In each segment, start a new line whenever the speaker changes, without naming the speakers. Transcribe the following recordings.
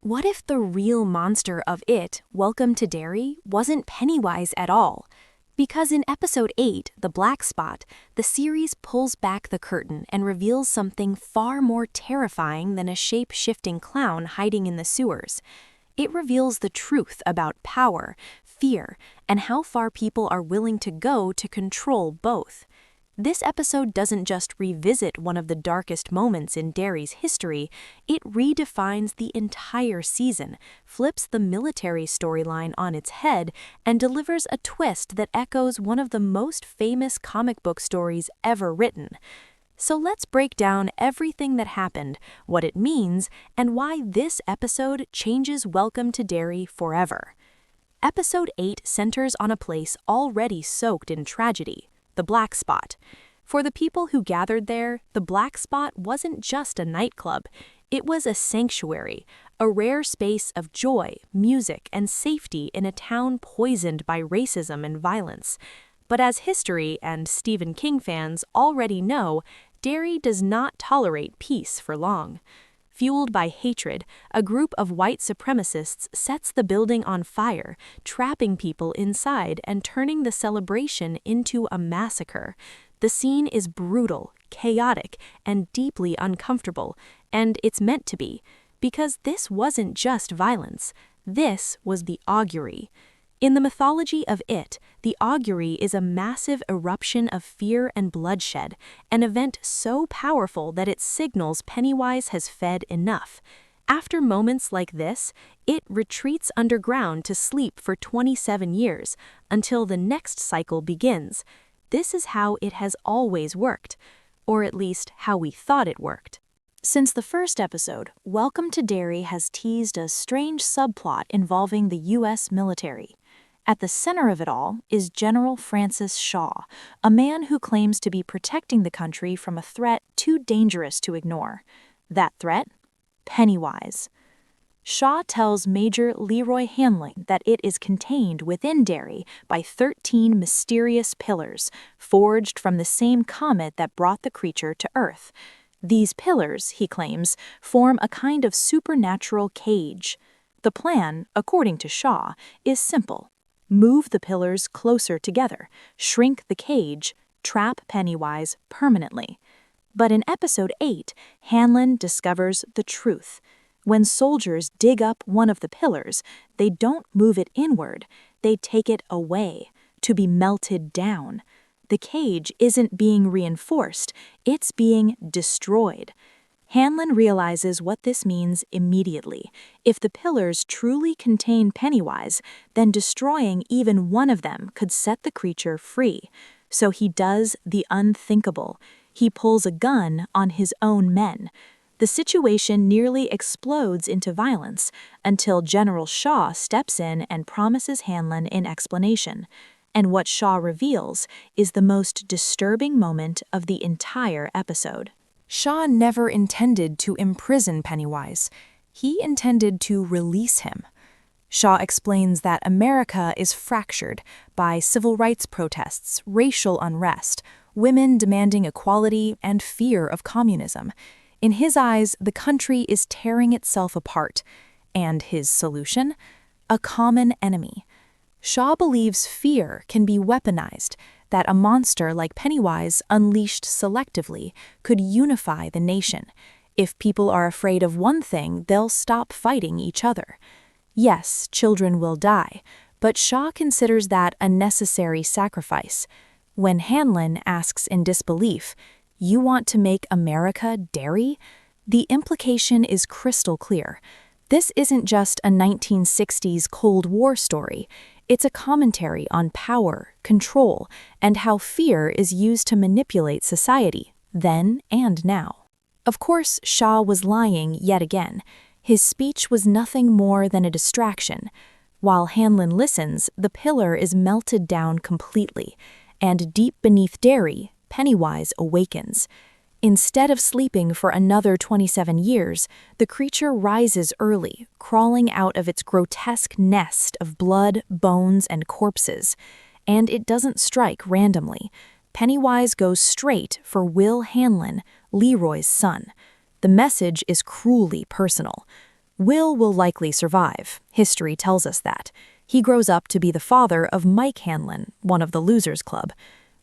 What if the real monster of It, Welcome to Derry, wasn't Pennywise at all? Because in episode 8, The Black Spot, the series pulls back the curtain and reveals something far more terrifying than a shape-shifting clown hiding in the sewers. It reveals the truth about power, fear, and how far people are willing to go to control both. This episode doesn't just revisit one of the darkest moments in Derry's history, it redefines the entire season, flips the military storyline on its head, and delivers a twist that echoes one of the most famous comic book stories ever written. So let's break down everything that happened, what it means, and why this episode changes Welcome to Derry forever. Episode 8 centers on a place already soaked in tragedy, the Black Spot. For the people who gathered there, the Black Spot wasn't just a nightclub. It was a sanctuary, a rare space of joy, music, and safety in a town poisoned by racism and violence. But as history and Stephen King fans already know, Derry does not tolerate peace for long. Fueled by hatred, a group of white supremacists sets the building on fire, trapping people inside and turning the celebration into a massacre. The scene is brutal, chaotic, and deeply uncomfortable, and it's meant to be, because this wasn't just violence, this was the augury. In the mythology of It, the augury is a massive eruption of fear and bloodshed, an event so powerful that it signals Pennywise has fed enough. After moments like this, It retreats underground to sleep for 27 years, until the next cycle begins. This is how it has always worked, or at least how we thought it worked. Since the first episode, Welcome to Derry has teased a strange subplot involving the U.S. military. At the center of it all is General Francis Shaw, a man who claims to be protecting the country from a threat too dangerous to ignore. That threat? Pennywise. Shaw tells Major Leroy Hanlon that it is contained within Derry by 13 mysterious pillars, forged from the same comet that brought the creature to Earth. These pillars, he claims, form a kind of supernatural cage. The plan, according to Shaw, is simple. Move the pillars closer together, shrink the cage, trap Pennywise permanently. But in episode 8, Hanlon discovers the truth. When soldiers dig up one of the pillars, they don't move it inward, they take it away, to be melted down. The cage isn't being reinforced, it's being destroyed. Hanlon realizes what this means immediately. If the pillars truly contain Pennywise, then destroying even one of them could set the creature free. So he does the unthinkable. He pulls a gun on his own men. The situation nearly explodes into violence until General Shaw steps in and promises Hanlon an explanation. And what Shaw reveals is the most disturbing moment of the entire episode.
Shaw never intended to imprison Pennywise. He intended to release him. Shaw explains that America is fractured by civil rights protests, racial unrest, women demanding equality, and fear of communism. In his eyes, the country is tearing itself apart. And his solution? A common enemy. Shaw believes fear can be weaponized, that a monster like Pennywise, unleashed selectively, could unify the nation. If people are afraid of one thing, they'll stop fighting each other. Yes, children will die, but Shaw considers that a necessary sacrifice. When Hanlon asks in disbelief, "You want to make America Derry?" The implication is crystal clear. This isn't just a 1960s Cold War story. It's a commentary on power, control, and how fear is used to manipulate society, then and now. Of course, Shaw was lying yet again. His speech was nothing more than a distraction. While Hanlon listens, the pillar is melted down completely, and deep beneath Derry, Pennywise awakens. Instead of sleeping for another 27 years, the creature rises early, crawling out of its grotesque nest of blood, bones, and corpses. And it doesn't strike randomly. Pennywise goes straight for Will Hanlon, Leroy's son. The message is cruelly personal. Will likely survive. History tells us that. He grows up to be the father of Mike Hanlon, one of the Losers Club.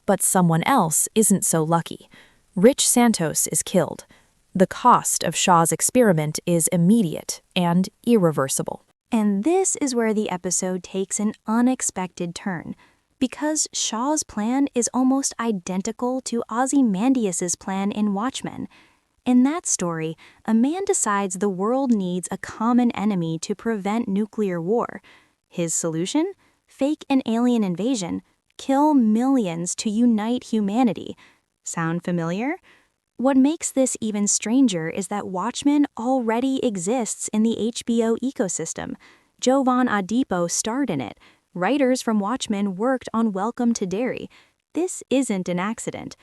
But someone else isn't so lucky. Rich Santos is killed. The cost of Shaw's experiment is immediate and irreversible.
And this is where the episode takes an unexpected turn, because Shaw's plan is almost identical to Ozymandias's plan in Watchmen. In that story, a man decides the world needs a common enemy to prevent nuclear war. His solution? Fake an alien invasion, kill millions to unite humanity. Sound familiar? What makes this even stranger is that Watchmen already exists in the HBO ecosystem. Jovan Adipo starred in it. Writers from Watchmen worked on Welcome to Derry. This isn't an accident.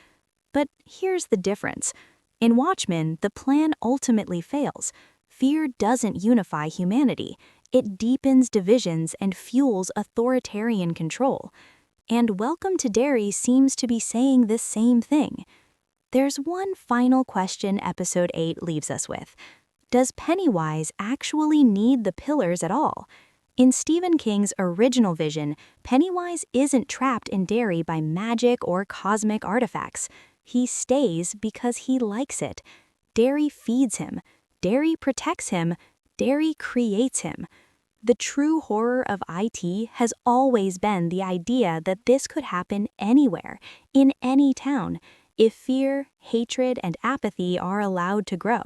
But here's the difference. In Watchmen, the plan ultimately fails. Fear doesn't unify humanity. It deepens divisions and fuels authoritarian control. And Welcome to Derry seems to be saying the same thing. There's one final question Episode 8 leaves us with. Does Pennywise actually need the pillars at all? In Stephen King's original vision, Pennywise isn't trapped in Derry by magic or cosmic artifacts. He stays because he likes it. Derry feeds him. Derry protects him. Derry creates him. The true horror of IT has always been the idea that this could happen anywhere, in any town, if fear, hatred, and apathy are allowed to grow.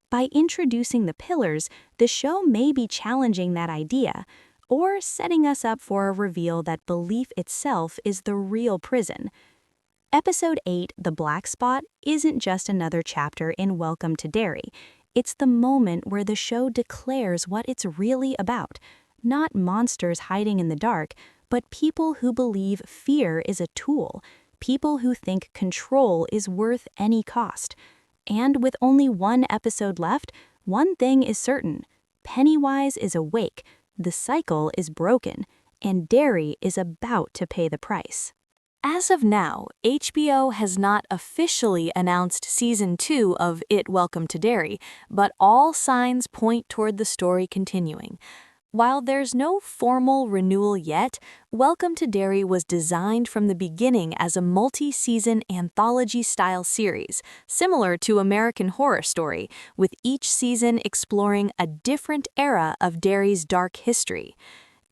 By introducing the pillars, the show may be challenging that idea, or setting us up for a reveal that belief itself is the real prison. Episode 8, The Black Spot, isn't just another chapter in Welcome to Derry. It's the moment where the show declares what it's really about. Not monsters hiding in the dark, but people who believe fear is a tool. People who think control is worth any cost. And with only one episode left, one thing is certain. Pennywise is awake, the cycle is broken, and Derry is about to pay the price. As of now, HBO has not officially announced Season 2 of It Welcome to Derry, but all signs point toward the story continuing. While there's no formal renewal yet, Welcome to Derry was designed from the beginning as a multi-season anthology-style series, similar to American Horror Story, with each season exploring a different era of Derry's dark history.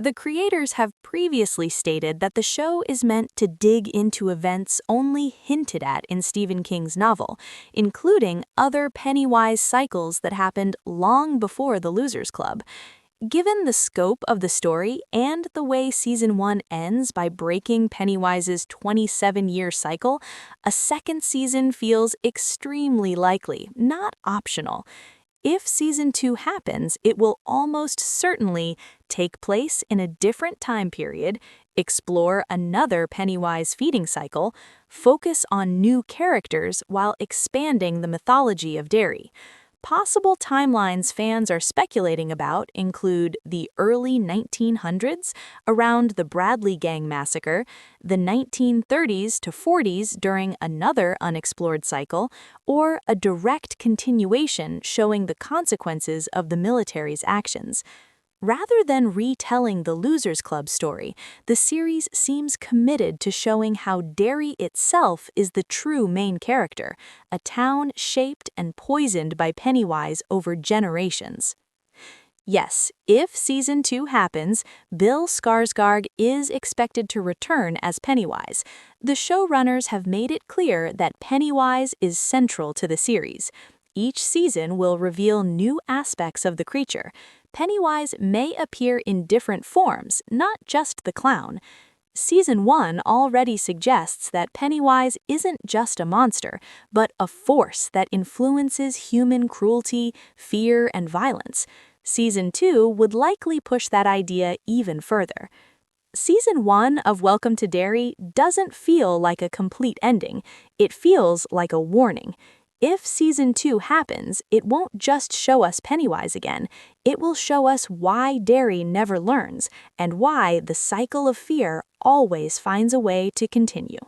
The creators have previously stated that the show is meant to dig into events only hinted at in Stephen King's novel, including other Pennywise cycles that happened long before the Losers Club. Given the scope of the story and the way Season 1 ends by breaking Pennywise's 27-year cycle, a second season feels extremely likely, not optional. If Season 2 happens, it will almost certainly take place in a different time period, explore another Pennywise feeding cycle, focus on new characters while expanding the mythology of Derry. Possible timelines fans are speculating about include the early 1900s, around the Bradley Gang massacre, the 1930s to 40s during another unexplored cycle, or a direct continuation showing the consequences of the military's actions. Rather than retelling the Losers Club story, the series seems committed to showing how Derry itself is the true main character, a town shaped and poisoned by Pennywise over generations. Yes, if Season 2 happens, Bill Skarsgård is expected to return as Pennywise. The showrunners have made it clear that Pennywise is central to the series. Each season will reveal new aspects of the creature. Pennywise may appear in different forms, not just the clown. Season 1 already suggests that Pennywise isn't just a monster, but a force that influences human cruelty, fear, and violence. Season 2 would likely push that idea even further. Season 1 of Welcome to Derry doesn't feel like a complete ending. It feels like a warning. If Season 2 happens, it won't just show us Pennywise again. It will show us why Derry never learns, and why the cycle of fear always finds a way to continue.